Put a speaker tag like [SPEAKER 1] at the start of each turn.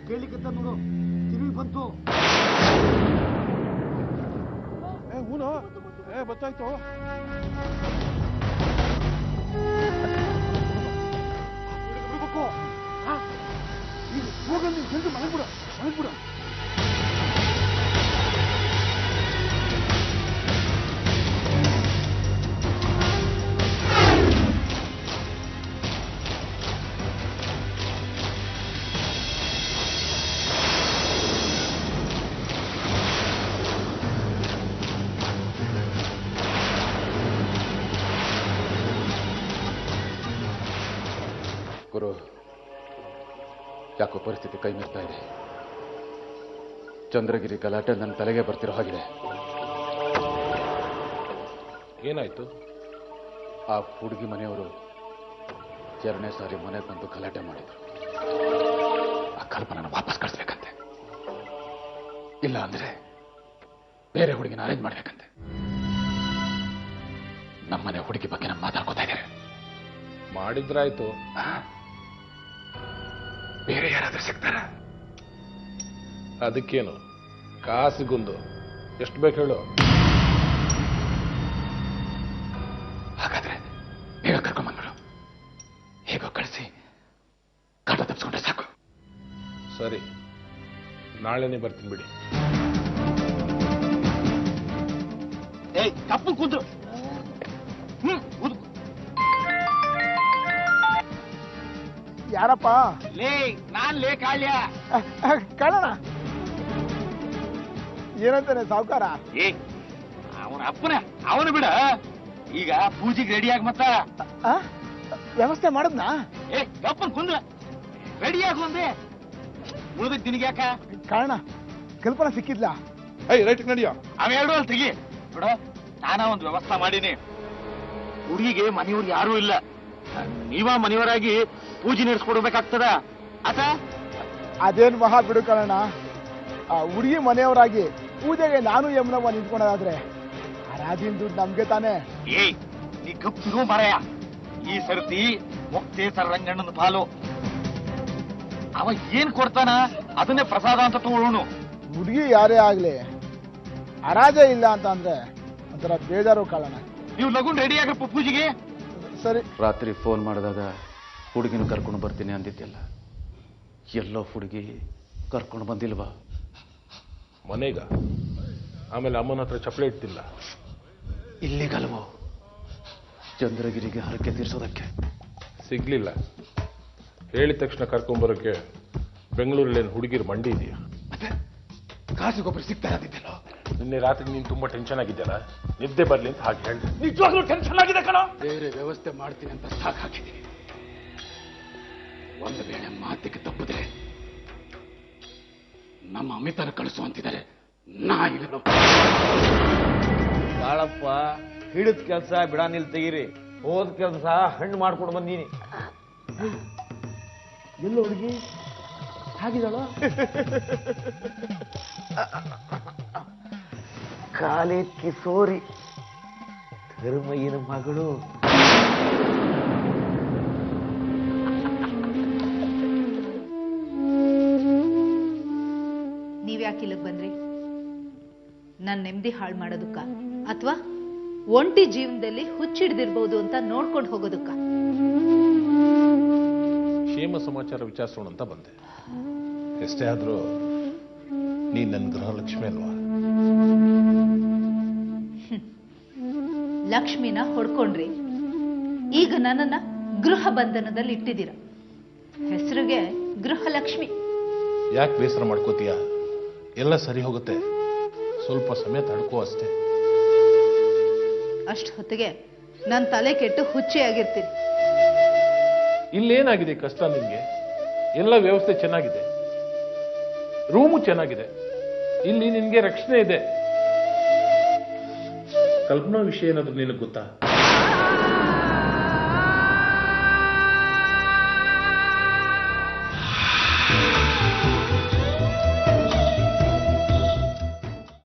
[SPEAKER 1] ಕೇಳಿಕತ್ತ ನೋಡು ತಿರುಗಿ ಬಂತು.
[SPEAKER 2] ಹೂನು ಗೊತ್ತಾಯ್ತು. ಹೋಗಲ್ಲಿ ಜಲ್ದಿ ಮಲಗ್ಬಿಡ ಮಲಗ್ಬಿಡ.
[SPEAKER 3] ಗುರು, ಯಾಕೋ ಪರಿಸ್ಥಿತಿ ಕೈ ಮೀರ್ತಾ ಇದೆ. ಚಂದ್ರಗಿರಿ ಗಲಾಟೆ ನನ್ನ ತಲೆಗೆ ಬರ್ತಿರೋ ಹಾಗಿದೆ.
[SPEAKER 2] ಏನಾಯ್ತು?
[SPEAKER 3] ಆ ಹುಡುಗಿ ಮನೆಯವರು 2ನೇ ಸಾರಿ ಮನೆಗೆ ಬಂದು ಗಲಾಟೆ ಮಾಡಿದ್ರು. ಆ ಕಲ್ಪನನ್ನು ವಾಪಸ್ ಕಳಿಸ್ಬೇಕಂತೆ, ಇಲ್ಲ ಅಂದ್ರೆ ಬೇರೆ ಹುಡುಗಿನ ಅರೇಂಜ್ ಮಾಡ್ಬೇಕಂತೆ. ನಮ್ಮನೆ ಹುಡುಗಿ ಬಗ್ಗೆ ನಮ್ಮ ಮಾತಾಡ್ಕೋತಾ ಇದ್ದಾರೆ.
[SPEAKER 2] ಮಾಡಿದ್ರಾಯ್ತು.
[SPEAKER 3] ಬೇರೆ ಯಾರಾದ್ರೂ ಸಿಗ್ತಾರ?
[SPEAKER 2] ಅದಕ್ಕೇನು, ಕಾಸಿಗೊಂದು ಎಷ್ಟು ಬೇಕು ಹೇಳು.
[SPEAKER 3] ಹಾಗಾದ್ರೆ ಬೇಗ ಕರ್ಕೊಂಡ್ಬಂದ್ಬಿಡು. ಹೇಗೋ ಕಳಿಸಿ ಕಾಟ ತಪ್ಪಿಸ್ಕೊಂಡ್ರೆ ಸಾಕು.
[SPEAKER 2] ಸರಿ, ನಾಳೆನೇ ಬರ್ತೀನಿ ಬಿಡಿ.
[SPEAKER 1] ಏಯ್ ತಪ್ಪು ಕೂತು.
[SPEAKER 4] ಯಾರಪ್ಪ?
[SPEAKER 1] ನಾನ್ ಲೇ ಕಾಳ್ಯ.
[SPEAKER 4] ಕಾಳಣ ಏನಂತಾನೆ ಸಾವುಕಾರ?
[SPEAKER 1] ಅವನ ಅಪ್ಪನ ಅವನು ಬಿಡ. ಈಗ ಪೂಜೆಗೆ ರೆಡಿ ಆಗಿ ಮತ್ತ
[SPEAKER 4] ವ್ಯವಸ್ಥೆ ಮಾಡದ್ನಾ?
[SPEAKER 1] ಅಪ್ಪನ್ ಕುಂದ್ರ ರೆಡಿ ಆಗು ಅಂದೆ. ಉಳಿದಕ್ ನಿನಗೆ ಯಾಕ?
[SPEAKER 4] ಕಾರಣ ಕಲ್ಪನಾ ಸಿಕ್ಕಿದ್ಲಾ?
[SPEAKER 2] ರೈಟ್ ನಡಿಯ.
[SPEAKER 1] ಅವೆರಡು ಅಲ್ಲಿ ತೆಗಿ ಬಿಡ. ನಾನ ಒಂದು ವ್ಯವಸ್ಥೆ ಮಾಡೀನಿ. ಹುಡುಗಿಗೆ ಮನೆಯವ್ರು ಯಾರೂ ಇಲ್ಲ. ನೀವ ಮನೆಯವರಾಗಿ ಪೂಜೆ ನಡೆಸ್ಕೊಡ್ಬೇಕಾಗ್ತದ ಆತ.
[SPEAKER 4] ಅದೇನ್ ಮಹಾ ಬಿಡು ಕಾರಣ. ಆ ಹುಡುಗಿ ಮನೆಯವರಾಗಿ ಪೂಜೆಗೆ ನಾನು ಯಮುನವ್ವ ನಿಂತ್ಕೊಳ್ಳೋದಾದ್ರೆ ರಾಜಿನ ದುಡ್ಡು ನಮ್ಗೆ ತಾನೆ.
[SPEAKER 1] ನೀ ಗಪ್ತಿರು ಮರಯ. ಈ ಸರ್ತಿ ಮುಕ್ತೇಸರ ರಂಗಣ್ಣನ ಪಾಲು. ಅವ ಏನ್ ಕೊಡ್ತಾನ ಅದನ್ನೇ ಪ್ರಸಾದ ಅಂತ ತಗೊಳ್ಳೋನು.
[SPEAKER 4] ಹುಡುಗಿ ಯಾರೇ ಆಗ್ಲಿ ಅರಾಜ ಇಲ್ಲ ಅಂತ ಅಂದ್ರೆ ಒಂಥರ ಬೇಜಾರು ಕಾರಣ.
[SPEAKER 1] ನೀವು ಲಗುನ್ ರೆಡಿ ಆಗ್ರಪ್ಪ ಪೂಜೆಗೆ.
[SPEAKER 4] ಸರಿ.
[SPEAKER 3] ರಾತ್ರಿ ಫೋನ್ ಮಾಡಿದಾಗ ಹುಡುಗಿನ ಕರ್ಕೊಂಡು ಬರ್ತೀನಿ ಅಂದಿದ್ದಿಲ್ಲ. ಎಲ್ಲೋ ಹುಡುಗಿ ಕರ್ಕೊಂಡು ಬಂದಿಲ್ವಾ?
[SPEAKER 2] ಮನೆಗ ಆಮೇಲೆ ಅಮ್ಮನ ಹತ್ರ ಚಪ್ಪಲಿ ಇಟ್ಟಿಲ್ಲ.
[SPEAKER 3] ಇಲ್ಲಿಗಲ್ವೋ ಚಂದ್ರಗಿರಿಗೆ ಹರಕೆ ತೀರ್ಸೋದಕ್ಕೆ
[SPEAKER 2] ಸಿಗ್ಲಿಲ್ಲ. ಹೇಳಿದ ತಕ್ಷಣ ಕರ್ಕೊಂಡ್ಬರೋಕೆ ಬೆಂಗಳೂರಲ್ಲಿ ಹುಡುಗಿರ್ ಮಂಡಿ ಇದೆಯಾ?
[SPEAKER 3] ಮತ್ತೆ ಕಾಸಿಗೊಬ್ಬರು ಸಿಗ್ತಾ ಇದ್ದಿಲ್ಲ.
[SPEAKER 2] ನಿನ್ನೆ ರಾತ್ರಿ ನೀನು ತುಂಬಾ ಟೆನ್ಷನ್ ಆಗಿದ್ದಲ್ಲ, ನಿದ್ದೆ ಬರ್ಲಿ ಅಂತ ಹಾಗೆ ಹೇಳಿ. ನಿಜವಾಗ್ಲೂ ಟೆನ್ಷನ್ ಆಗಿದೆ ಕಣ.
[SPEAKER 3] ಬೇರೆ ವ್ಯವಸ್ಥೆ ಮಾಡ್ತೀನಿ ಅಂತ ಸಾಕು ಹಾಕಿದ್ದೀನಿ. ಒಂದು ವೇಳೆ ಮಾತಿಗೆ ತಪ್ಪಿದ್ರೆ ನಮ್ಮ ಅಮಿತನ ಕಳಿಸು ಅಂತಿದ್ದಾರೆ. ನಾ ಇಲ್ಲ.
[SPEAKER 5] ಬಾಳಪ್ಪ, ಹಿಡಿದ ಕೆಲಸ ಬಿಡಾನಿಲ್ ತೆಗೀರಿ. ಹೋದ ಕೆಲಸ ಹಣ್ಣು ಮಾಡ್ಕೊಂಡು ಬಂದೀನಿ.
[SPEAKER 4] ಎಲ್ಲ ಹುಡುಗಿ ಹಾಗಿದ್ದಾಳು?
[SPEAKER 5] ಕಾಲೇ ಕಿಸೋರಿ ಧರ್ಮಯ್ಯನ ಮಗಳು.
[SPEAKER 6] ನೀವ್ಯಾಕೆ ಇಲ್ಲಿಗೆ ಬಂದ್ರಿ? ನನ್ನ ನೆಮ್ಮದಿ ಹಾಳು ಮಾಡೋದಕ್ಕ ಅಥವಾ ಒಂಟಿ ಜೀವನದಲ್ಲಿ ಹುಚ್ಚಿಡ್ದಿರ್ಬೋದು ಅಂತ ನೋಡ್ಕೊಂಡು ಹೋಗೋದಕ್ಕ?
[SPEAKER 2] ಕ್ಷೇಮ ಸಮಾಚಾರ ವಿಚಾರಿಸೋಣ ಅಂತ ಬಂದೆ. ಎಷ್ಟೇ ಆದ್ರೂ ನೀನ್ ನನ್ನ ಗೃಹಲಕ್ಷ್ಮಿ ಅಲ್ವಾ?
[SPEAKER 6] ಲಕ್ಷ್ಮಿನ ಹೊಡ್ಕೊಂಡ್ರಿ, ಈಗ ನನ್ನನ್ನ ಗೃಹ ಬಂಧನದಲ್ಲಿ ಇಟ್ಟಿದ್ದೀರ. ಹೆಸರಿಗೆ ಗೃಹಲಕ್ಷ್ಮಿ.
[SPEAKER 2] ಯಾಕೆ ಬೇಸರ ಮಾಡ್ಕೋತೀಯ? ಎಲ್ಲ ಸರಿ ಹೋಗುತ್ತೆ. ಸ್ವಲ್ಪ ಸಮಯ ತಡ್ಕೋ ಅಷ್ಟೇ.
[SPEAKER 6] ಅಷ್ಟು ಹೊತ್ತಿಗೆ ನನ್ನ ತಲೆ ಕೆಟ್ಟು ಹುಚ್ಚಿ ಆಗಿರ್ತೀನಿ.
[SPEAKER 2] ಇಲ್ಲೇನಾಗಿದೆ ಕಷ್ಟ ನಿನ್ಗೆ? ಎಲ್ಲ ವ್ಯವಸ್ಥೆ ಚೆನ್ನಾಗಿದೆ, ರೂಮು ಚೆನ್ನಾಗಿದೆ, ಇಲ್ಲಿ ನಿನ್ಗೆ ರಕ್ಷಣೆ ಇದೆ. ಕಲ್ಪನಾ ವಿಷಯ ಏನಾದ್ರೂ ನಿನಗೆ ಗೊತ್ತಾ?